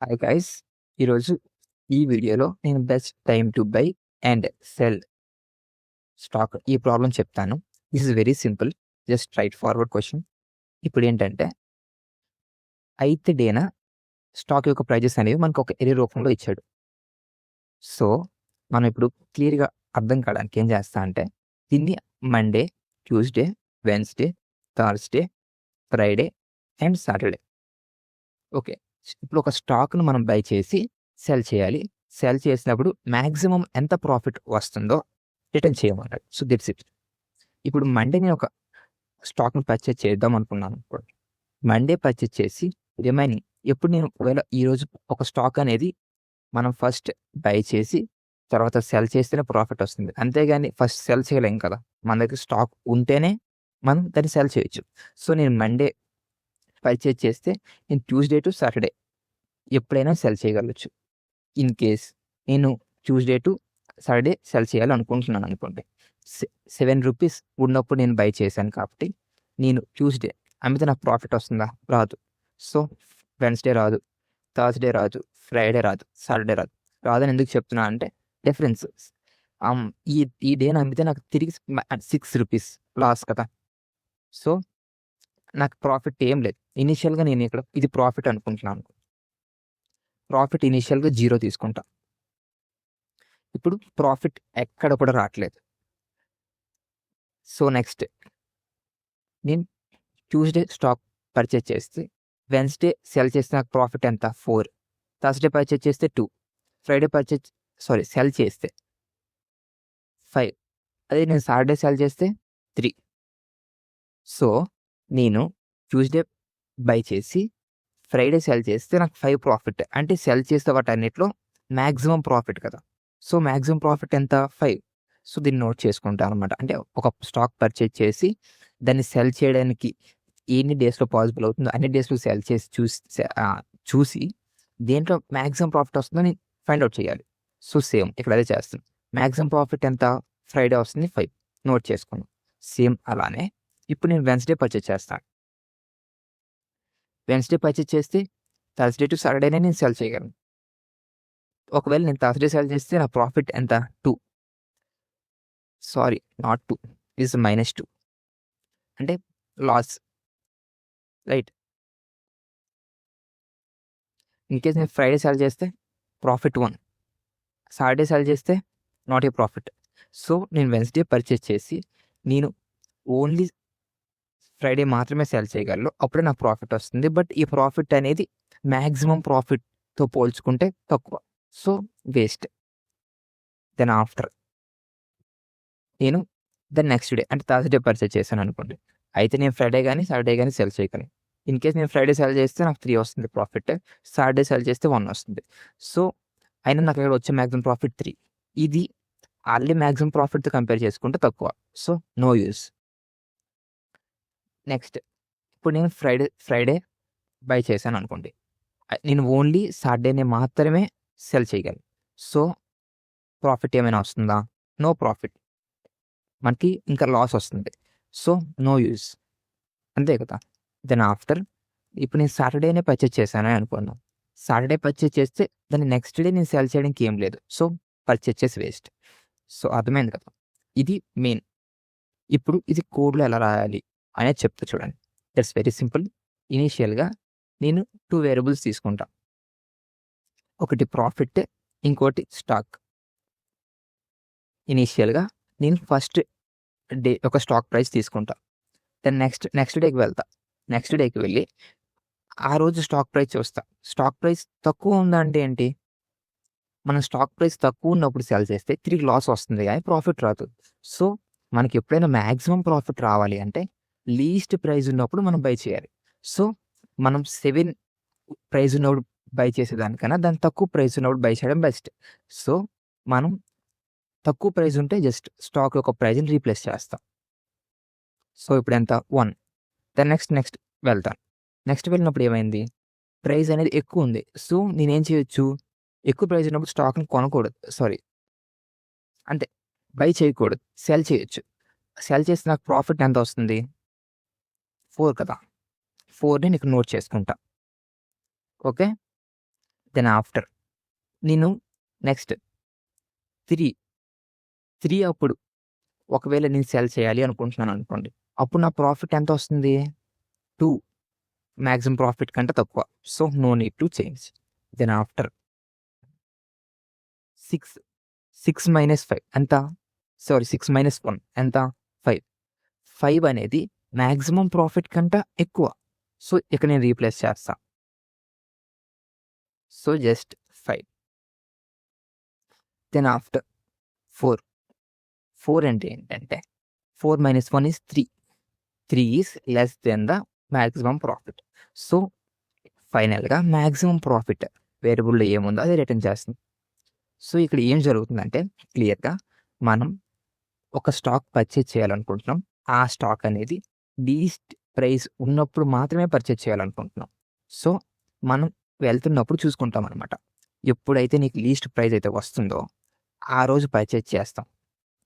Hi guys. ఈరోజు ఈ వీడియోలో నేను best time to buy and cell stock ఈ ప్రాబ్లం చెప్తాను. This is very simple, just straight forward question. ఇప్పుడు ఏంటంటే, ఐత్ డేన స్టాక్ యొక్క ప్రైజెస్ అనేవి మనకు ఒక ఎరే రూపంలో ఇచ్చాడు. సో మనం ఇప్పుడు క్లియర్గా అర్థం కావడానికి ఏం చేస్తా అంటే, దీన్ని Monday, Tuesday, Wednesday, Thursday, Friday and Saturday. Okay, ఇప్పుడు ఒక స్టాక్ను మనం బై చేసి సెల్ చేయాలి. సెల్ చేసినప్పుడు మ్యాక్సిమం ఎంత ప్రాఫిట్ వస్తుందో రిటర్న్ చేయమన్నాడు. So that's it. ఇప్పుడు మండే నేను ఒక స్టాక్ను పర్చేజ్ చేద్దాం అనుకున్నాను అనుకోండి. మండే పర్చేజ్ చేసి రిమైనింగ్ ఎప్పుడు నేను ఒకవేళ ఈరోజు ఒక స్టాక్ అనేది మనం ఫస్ట్ బై చేసి తర్వాత సెల్ చేస్తేనే ప్రాఫిట్ వస్తుంది. అంతేగాని ఫస్ట్ సెల్ చేయలేం కదా. మన దగ్గర స్టాక్ ఉంటేనే మనం దాన్ని సెల్ చేయొచ్చు. సో నేను మండే పర్చేజ్ చేస్తే నేను ట్యూస్డే టు సాటర్డే ఎప్పుడైనా సెల్ చేయగలచ్చు. ఇన్ కేస్ నేను ట్యూస్డే టు సాటర్డే సెల్ చేయాలనుకుంటున్నాను అనుకోండి, 7 రూపీస్ ఉన్నప్పుడు నేను బై చేశాను కాబట్టి నేను ట్యూస్డే అమ్మితే నాకు ప్రాఫిట్ వస్తుందా? రాదు. సో వెన్స్డే రాదు, థర్స్డే రాదు, ఫ్రైడే రాదు, సాటర్డే రాదు. రాదని ఎందుకు చెప్తున్నా అంటే డిఫరెన్స్. ఈ డేని అమ్మితే నాకు తిరిగి 6 రూపీస్ లాస్ కదా. సో నాకు ప్రాఫిట్ ఏం లేదు. ఇనిషియల్గా నేను ఇక్కడ ఇది ప్రాఫిట్ అనుకుంటున్నాను. ప్రాఫిట్ ఇనిషియల్గా 0 తీసుకుంటా. ఇప్పుడు ప్రాఫిట్ ఎక్కడ కూడా రావట్లేదు. సో నెక్స్ట్ నేను ట్యూస్డే స్టాక్ పర్చేజ్ చేస్తే వెన్స్డే సెల్ చేస్తే నాకు ప్రాఫిట్ ఎంత? 4. థర్స్డే పర్చేజ్ చేస్తే 2. ఫ్రైడే సెల్ చేస్తే 5. అదే నేను సాటర్డే సెల్ చేస్తే 3. సో నేను ట్యూస్డే బై చేసి ఫ్రైడే సెల్ చేస్తే నాకు 5 ప్రాఫిట్. అంటే సెల్ చేస్తే వాటన్నిటిలో మ్యాక్సిమం ప్రాఫిట్ కదా. సో మ్యాక్సిమం ప్రాఫిట్ ఎంత? 5. సో దీన్ని నోట్ చేసుకుంటాను అనమాట. అంటే ఒక స్టాక్ పర్చేజ్ చేసి దాన్ని సెల్ చేయడానికి ఎన్ని డేస్లో పాసిబుల్ అవుతుందో అన్ని డేస్లో సెల్ చేసి చూసి దేంట్లో మ్యాక్సిమం ప్రాఫిట్ వస్తుందో నేను ఫైండ్ అవుట్ చేయాలి. సో సేమ్ ఇక్కడ అదే చేస్తాను. మ్యాక్సిమం ప్రాఫిట్ ఎంత? ఫ్రైడే వస్తుంది 5, నోట్ చేసుకున్నాను. సేమ్ అలానే ఇప్పుడు నేను వెన్స్డే పర్చేజ్ చేస్తాను. వెన్స్డే పర్చేజ్ చేస్తే థర్స్డే టు సాటర్డేనే నేను సెల్ చేయగలను. ఒకవేళ నేను థర్స్డే సెల్ చేస్తే నా ప్రాఫిట్ ఎంత? 2. Sorry, not 2, is -2. అంటే లాస్, రైట్. ఇన్కేస్ నేను ఫ్రైడే సెల్ చేస్తే ప్రాఫిట్ 1, సాటర్డే సెల్ చేస్తే నాట్ ఏ ప్రాఫిట్. సో నేను వెన్స్డే పర్చేజ్ చేసి నేను ఓన్లీ ఫ్రైడే మాత్రమే సెల్ చేయగలను. అప్పుడే నాకు ప్రాఫిట్ వస్తుంది. బట్ ఈ ప్రాఫిట్ అనేది మ్యాక్సిమం ప్రాఫిట్తో పోల్చుకుంటే తక్కువ. So waste. దెన్ ఆఫ్టర్ నేను నెక్స్ట్ డే అంటే థర్స్డే పర్చేజ్ చేశాను అనుకోండి, అయితే నేను ఫ్రైడే కానీ సాటర్డే కానీ సెల్ చేయగలను. ఇన్ కేస్ నేను ఫ్రైడే సెల్ చేస్తే నాకు 3 వస్తుంది ప్రాఫిట్, సాటర్డే సెల్ చేస్తే 1 వస్తుంది. సో అయినా నాకు ఇక్కడ వచ్చే మ్యాక్సిమం ప్రాఫిట్ 3. ఇది ఆల్రెడీ మ్యాక్సిమం ప్రాఫిట్తో కంపేర్ చేసుకుంటే తక్కువ. So no use. నెక్స్ట్ ఇప్పుడు నేను ఫ్రైడే బై చేశాను అనుకోండి, నేను ఓన్లీ సాటర్డేనే మాత్రమే సెల్ చేయగలను. సో ప్రాఫిట్ ఏమైనా వస్తుందా? No profit. మనకి ఇంకా లాస్ వస్తుంది. సో నో యూస్, అంతే కదా. దెన్ ఆఫ్టర్ ఇప్పుడు నేను సాటర్డేనే పర్చేజ్ చేశానని అనుకున్నాను. సాటర్డే పర్చేజ్ చేస్తే దాన్ని నెక్స్ట్ డే నేను సెల్ చేయడానికి ఏం లేదు. సో పర్చేజ్ చేసి వేస్ట్. సో అర్థమైంది కదా. ఇది మెయిన్. ఇప్పుడు ఇది కోడ్లో ఎలా రాయాలి అనేది చెప్తా చూడండి. That's very simple. ఇనీషియల్గా నేను 2 వేరియబుల్స్ తీసుకుంటా. ఒకటి ప్రాఫిట్, ఇంకోటి స్టాక్. ఇనీషియల్గా నేను ఫస్ట్ డే ఒక స్టాక్ ప్రైస్ తీసుకుంటా. దెన్ నెక్స్ట్ డేకి వెళ్తా. నెక్స్ట్ డేకి వెళ్ళి ఆ రోజు స్టాక్ ప్రైస్ చూస్తా. స్టాక్ ప్రైస్ తక్కువ ఉందా అంటే ఏంటి? మనం స్టాక్ ప్రైస్ తక్కువ ఉన్నప్పుడు సెల్ చేస్తే తిరిగి లాస్ వస్తుంది కానీ ప్రాఫిట్ రాదు. సో మనకి ఎప్పుడైనా మ్యాక్సిమం ప్రాఫిట్ రావాలి అంటే లీస్ట్ ప్రైస్ ఉన్నప్పుడు మనం బై చేయాలి. సో మనం 7 ప్రైస్ ఉన్నప్పుడు బై చేసేదానికన్నా దాని తక్కువ ప్రైస్ ఉన్నప్పుడు బై చేయడం బెస్ట్. సో మనం తక్కువ ప్రైస్ ఉంటే జస్ట్ స్టాక్ యొక్క ప్రైస్ని రీప్లేస్ చేస్తాం. సో ఇప్పుడు ఎంత? 1. దెన్ నెక్స్ట్ వెళ్తాను. నెక్స్ట్ వెళ్ళినప్పుడు ఏమైంది? ప్రైస్ అనేది ఎక్కువ ఉంది. సో నేనేం చేయొచ్చు? ఎక్కువ ప్రైస్ ఉన్నప్పుడు స్టాక్ని కొనకూడదు, అంతే, బై చేయకూడదు, సెల్ చేయొచ్చు. సెల్ చేస్తే నాకు ప్రాఫిట్ ఎంత వస్తుంది? 4 కదా. 4ని నీకు నోట్ చేసుకుంటా. ఓకే. దెన్ ఆఫ్టర్ నేను నెక్స్ట్ 3 అప్పుడు ఒకవేళ నేను సెల్ చేయాలి అనుకుంటున్నాను అనుకోండి. అప్పుడు నా ప్రాఫిట్ ఎంత వస్తుంది? 2 మాక్సిమం ప్రాఫిట్ కంటే తక్కువ. So, no need to change. Then after 6 minus 5 ఎంత? సారీ 6 మైనస్ 1 ఎంత? 5. 5 అనేది మాక్సిమం ప్రాఫిట్ కంటే ఎక్కువ. సో, ఇక్కడ నేను రీప్లేస్ చేస్తా. So, just 5. దెన్ ఆఫ్టర్ 4 అంటే ఏంటంటే 4 minus 1 is 3. 3 is less than the maximum profit. So, ఫైనల్‌గా మాక్సిమం ప్రాఫిట్ వేరియబుల్‌లో ఏముందో అది రిటర్న్ చేస్తుంది. సో, ఇక్కడ ఏం జరుగుతుందంటే క్లియర్‌గా మనం ఒక స్టాక్ పర్చేజ్ చేయాలనుకుంటున్నాం. ఆ స్టాక్ అనేది లీస్ట్ ప్రైస్ ఉన్నప్పుడు మాత్రమే పర్చేజ్ చేయాలనుకుంటున్నాం. సో, మనం వెళ్తున్నప్పుడు చూసుకుంటామనమాట. ఎప్పుడైతే నీకు లీస్ట్ ప్రైస్ అయితే వస్తుందో ఆ రోజు పర్చేజ్ చేస్తాం.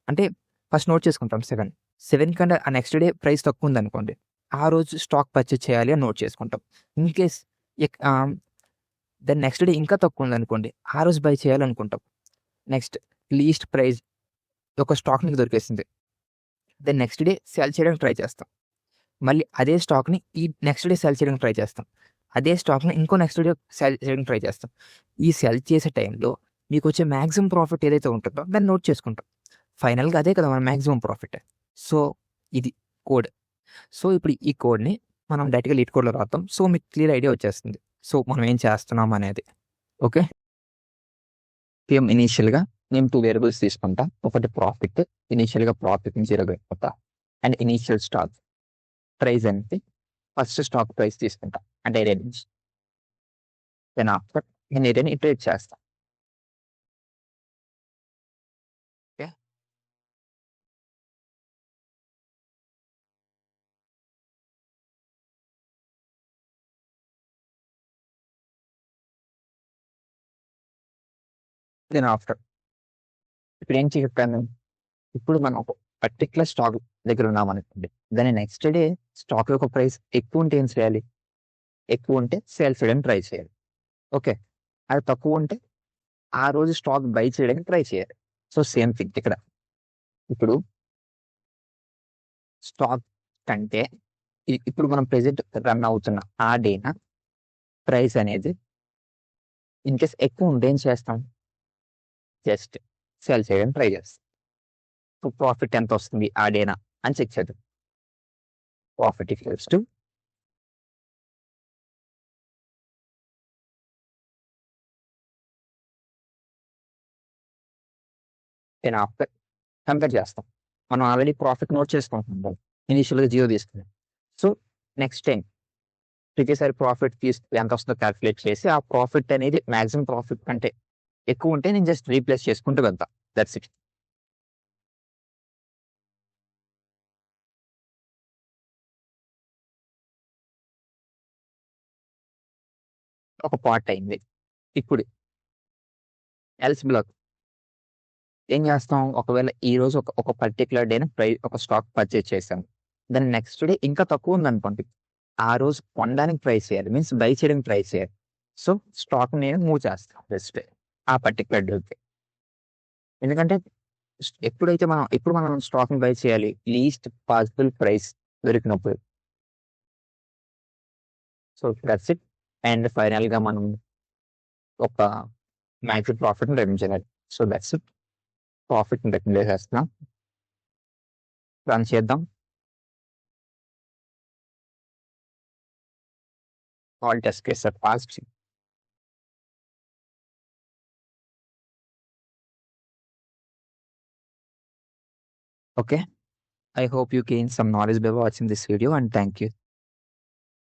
అంటే ఫస్ట్ నోట్ చేసుకుంటాం 7. 7 కంటే ఆ నెక్స్ట్ డే ప్రైస్ తక్కువ ఉందనుకోండి. ఆ రోజు స్టాక్ పర్చేజ్ చేయాలి అని నోట్ చేసుకుంటాం. ఇన్ కేస్ దాని నెక్స్ట్ డే ఇంకా తక్కువ ఉందనుకోండి. ఆ రోజు బై చేయాలనుకుంటాం. నెక్స్ట్ లీస్ట్ ప్రైస్ ఒక స్టాక్ నీకు దొరికేసింది. దెన్ నెక్స్ట్ డే సెల్ చేయడానికి ట్రై చేస్తాం. మళ్ళీ అదే స్టాక్‌ని ఈ నెక్స్ట్ డే సెల్ చేయడానికి ట్రై చేస్తాం. అదే స్టాక్‌ని ఇంకో నెక్స్ట్ డే సెల్ చేయడానికి ట్రై చేస్తాం. ఈ సెల్ చేసే టైంలో మీకొచ్చే మాక్సిమం ప్రాఫిట్ ఏదైతే ఉంటుందో దాన్ని నోట్ చేసుకుంటాం. ఫైనల్‌గా అదే కదా మన మాక్సిమం ప్రాఫిట్. సో, ఇది కోడ్. సో, ఇప్పుడు ఈ కోడ్‌ని మనం డైరెక్ట్‌గా లీడ్ కోడ్‌లో రాద్దాం. సో, మీకు క్లియర్ ఐడియా వచ్చేస్తుంది. సో, మనం ఏం చేస్తున్నాం అనేది. ఓకే. ఇనీషియల్‌గా నేను 2 వేరియబుల్స్ తీసుకుంటా. ఒకటి ప్రాఫిట్. ఇనీషియల్‌గా ప్రాఫిట్‌ని 0 పెట్టుకుంటా. అండ్ ఇనీషియల్ స్టాక్ ప్రైస్ అనేది ఫస్ట్ స్టాక్ ప్రైస్ తీసుకుంటా. అంటే ఏరియా నుంచి. దెన్ ఆఫ్టర్ నేను ఏరియాని ఇటరేట్ చేస్తా. ఓకే. దెన్ ఆఫ్టర్ ఇప్పుడు ఏం చెప్పాను? ఇప్పుడు మనం ఒక పర్టిక్యులర్ స్టాక్ దగ్గర ఉన్నామనుకోండి. దాని నెక్స్ట్ డే స్టాక్ యొక్క ప్రైస్ ఎక్కువ ఉంటే ఏం చేయాలి? ఎక్కువ ఉంటే సేల్ చేయడానికి ట్రై చేయాలి. ఓకే. అది తక్కువ ఉంటే ఆ రోజు స్టాక్ బై చేయడానికి ట్రై చేయాలి. సో, సేమ్ థింగ్ ఇక్కడ. ఇప్పుడు స్టాక్ కంటే ఇప్పుడు మనం ప్రెజెంట్ రన్ అవుతున్న ఆ డేన ప్రైస్ అనేది ఇన్‌కేస్ ఎక్కువ ఉంటే ఏం చేస్తాం? జస్ట్ సేల్ చేయడానికి ట్రై చేస్తాం. సో, ప్రాఫిట్ ఎంతొస్తుంది ఆ డేన అని చెక్ చేద్దాం. Profit equals to then after compare చేస్తాం. మనం ఆల్రెడీ ప్రాఫిట్ నోట్ చేసుకుంటున్నాం. ఇనీషియల్‌గా 0 తీసుకున్నాం. సో, నెక్స్ట్ టైమ్ ప్రతిసారి ప్రాఫిట్ ఎంతొస్తుందో కాలిక్యులేట్ చేసి ఆ ప్రాఫిట్ అనేది మాక్సిమం ప్రాఫిట్ కంటే ఎక్కువ ఉంటే నేను జస్ట్ రీప్లేస్ చేసుకుంటూ వెళ్తా. That's it. ఒక పార్ట్ అయింది. ఇప్పుడు ఎల్స్ బ్లాక్ ఏం చేస్తాం? ఒకవేళ ఈరోజు ఒక పర్టిక్యులర్ డేన ఒక స్టాక్ పర్చేజ్ చేశాం. దాని నెక్స్ట్ డే ఇంకా తక్కువ ఉందనుకోండి. ఆ రోజు కొనడానికి ట్రై చేయాలి. మీన్స్ బై చేయడానికి ట్రై చేయాలి. సో, స్టాక్‌ని నేను మూవ్ చేస్తా జస్ట్ ఆ పర్టిక్యులర్ డేకి. ఎందుకంటే ఎప్పుడు మనం స్టాక్‌ని బై చేయాలి? లీస్ట్ పాసిబుల్ ప్రైస్ దొరికినప్పుడు. So, that's it. అండ్ ఫైనల్‌గా మనం ఒక మాక్సిమం ప్రాఫిట్‌ని రిటర్న్ చేయాలి. So, that's it. ప్రాఫిట్‌ని రిటర్న్ చేసేస్తున్నాం. రన్ చేద్దాం. All test cases are passed. Okay. I hope you gained some knowledge by watching this video, and thank you.